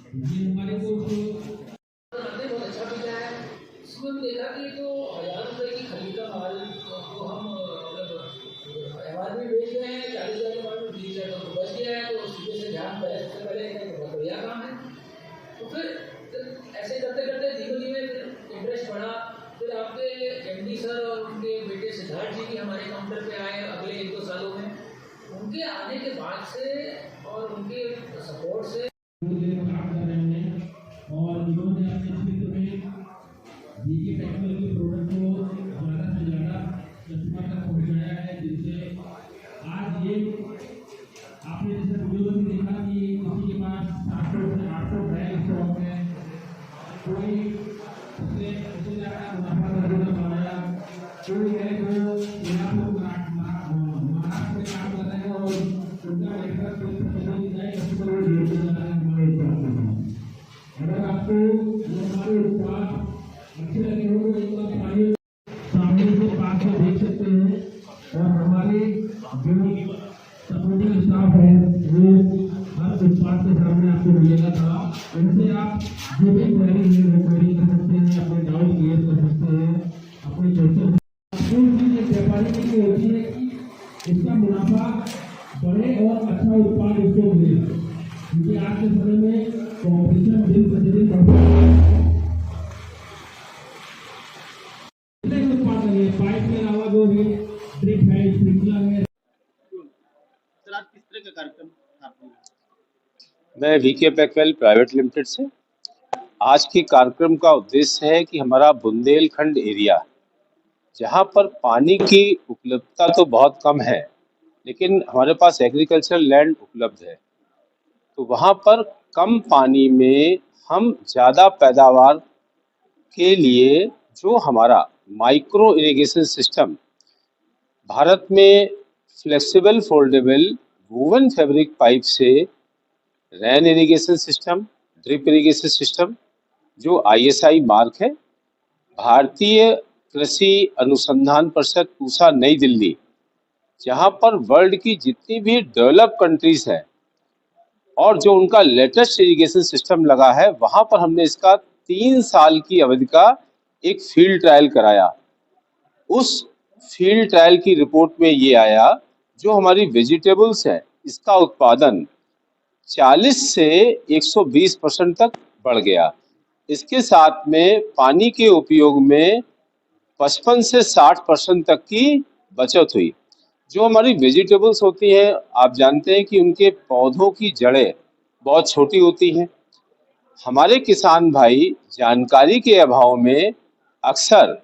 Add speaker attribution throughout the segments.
Speaker 1: ये हमारे को
Speaker 2: बहुत अच्छा मिला है। इसमें भी देखा कि जो 1000 रुपये की खरीद का माल को हम एमआर भी बेच रहे हैं, 40,000 के माल में 20,000 तो बच गया है, तो सीधे से ध्यान पहले सबसे पहले बहुत बढ़िया काम है। तो फिर ऐसे करते करते धीमे धीमे फिर इंटरेस्ट बढ़ा। फिर आपके एमडी सर और उनके बेटे सिद्धार्थ जी भी हमारे काउंटर पे आए अगले 1-2 सालों में। उनके आने के बाद से और उनके सपोर्ट से
Speaker 1: काम कर रहे हैं और इन्होंने अपने क्षेत्र में जीके टेक्नोलॉजी के प्रोडक्ट को ज़्यादा से ज़्यादा कस्टमर तक पहुँचाया है, जिससे आज ये आपने जैसे वीडियो में देखा कि किसी के पास 700 से 800 बैग स्टॉक है, कोई उससे ज़्यादा मुनाफा करने वाला, कोई है जो महाराष्ट्र में काम कर रहे हैं और उनका नेटवर्क अगर आपको हमारे उत्पाद अच्छे लगे हो तो एक बार हमारे सामने से पास में देख सकते हैं। और हमारे जो सपोर्टिंग स्टाफ है वो हर उत्पाद के सामने आपको मिलेगा था। उनसे आप जो भी क्वेरी है वो क्वेरी कर सकते हैं, अपने डाउट क्लियर कर सकते हैं, अपने क्वेश्चन व्यापारी के लिए होती है कि इसका मुनाफा बढ़े और अच्छा उत्पाद उसको मिले, क्योंकि आज के समय में कंपटीशन दिन प्रतिदिन बढ़ता है। उत्पाद है पाइप के अलावा जो भी ड्रिप है, स्प्रिंकलर है।
Speaker 3: सर आज किस तरह का कार्यक्रम आपने?
Speaker 4: मैं वीके पैकवेल प्राइवेट लिमिटेड से। आज के कार्यक्रम का उद्देश्य है कि हमारा बुंदेलखंड एरिया, जहाँ पर पानी की उपलब्धता तो बहुत कम है लेकिन हमारे पास एग्रीकल्चरल लैंड उपलब्ध है, तो वहाँ पर कम पानी में हम ज़्यादा पैदावार के लिए जो हमारा माइक्रो इरिगेशन सिस्टम भारत में flexible foldable woven fabric pipe से rain irrigation system, drip irrigation system जो ISI मार्क है, भारतीय कृषि अनुसंधान परिषद पूसा नई दिल्ली, जहाँ पर वर्ल्ड की जितनी भी डेवलप कंट्रीज हैं और जो उनका लेटेस्ट इरिगेशन सिस्टम लगा है, वहाँ पर हमने इसका 3 साल की अवधि का एक फील्ड ट्रायल कराया। उस फील्ड ट्रायल की रिपोर्ट में ये आया जो हमारी वेजिटेबल्स है इसका उत्पादन 40 से 120% तक बढ़ गया। इसके साथ में पानी के उपयोग में 55 से 60% तक की बचत हुई। जो हमारी वेजिटेबल्स होती हैं, आप जानते हैं कि उनके पौधों की जड़ें बहुत छोटी होती हैं। हमारे किसान भाई जानकारी के अभाव में अक्सर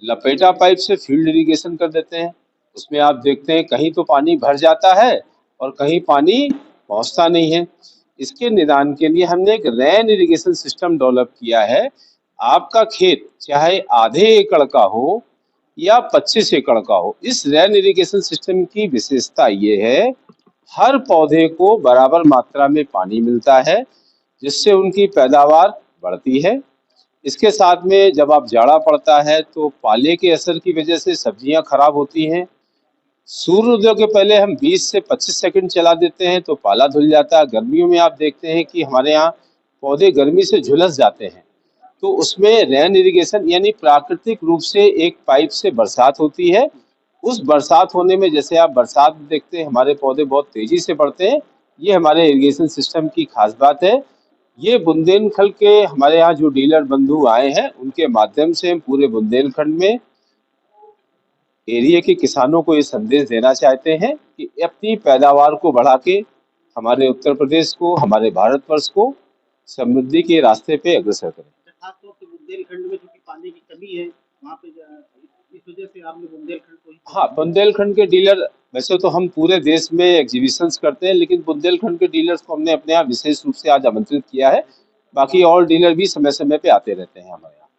Speaker 4: लपेटा पाइप से फील्ड इरिगेशन कर देते हैं। उसमें आप देखते हैं कहीं तो पानी भर जाता है और कहीं पानी पहुंचता नहीं है। इसके निदान के लिए हमने एक रेन इरिगेशन सिस्टम डेवलप किया है। आपका खेत चाहे आधे एकड़ का हो या 25 एकड़ का हो, इस रेन इरिगेशन सिस्टम की विशेषता ये है, हर पौधे को बराबर मात्रा में पानी मिलता है जिससे उनकी पैदावार बढ़ती है। इसके साथ में जब आप जाड़ा पड़ता है तो पाले के असर की वजह से सब्जियां खराब होती हैं। सूर्योदय के पहले हम 20 से 25 सेकंड चला देते हैं तो पाला धुल जाता है। गर्मियों में आप देखते हैं कि हमारे यहाँ पौधे गर्मी से झुलस जाते हैं, तो उसमें रेन इरिगेशन यानी प्राकृतिक रूप से एक पाइप से बरसात होती है। उस बरसात होने में जैसे आप बरसात देखते हैं हमारे पौधे बहुत तेजी से बढ़ते हैं। ये हमारे इरिगेशन सिस्टम की खास बात है। ये बुंदेलखंड के हमारे यहाँ जो डीलर बंधु आए हैं उनके माध्यम से हम पूरे बुंदेलखंड में एरिया के किसानों को ये संदेश देना चाहते हैं कि अपनी पैदावार को बढ़ा के हमारे उत्तर प्रदेश को, हमारे भारतवर्ष को समृद्धि के रास्ते पे अग्रसर करें।
Speaker 3: खासतौर से बुंदेलखंड में क्योंकि पानी की कमी है वहाँ पे, इस वजह से आपने बुंदेलखंड को ही।
Speaker 4: हाँ, बुंदेलखंड के डीलर, वैसे तो हम पूरे देश में एग्जीबिशंस करते हैं लेकिन बुंदेलखंड के डीलर्स को हमने अपने यहाँ विशेष रूप से आज आमंत्रित किया है। बाकी और डीलर भी समय समय पे आते रहते हैं हमारे यहाँ।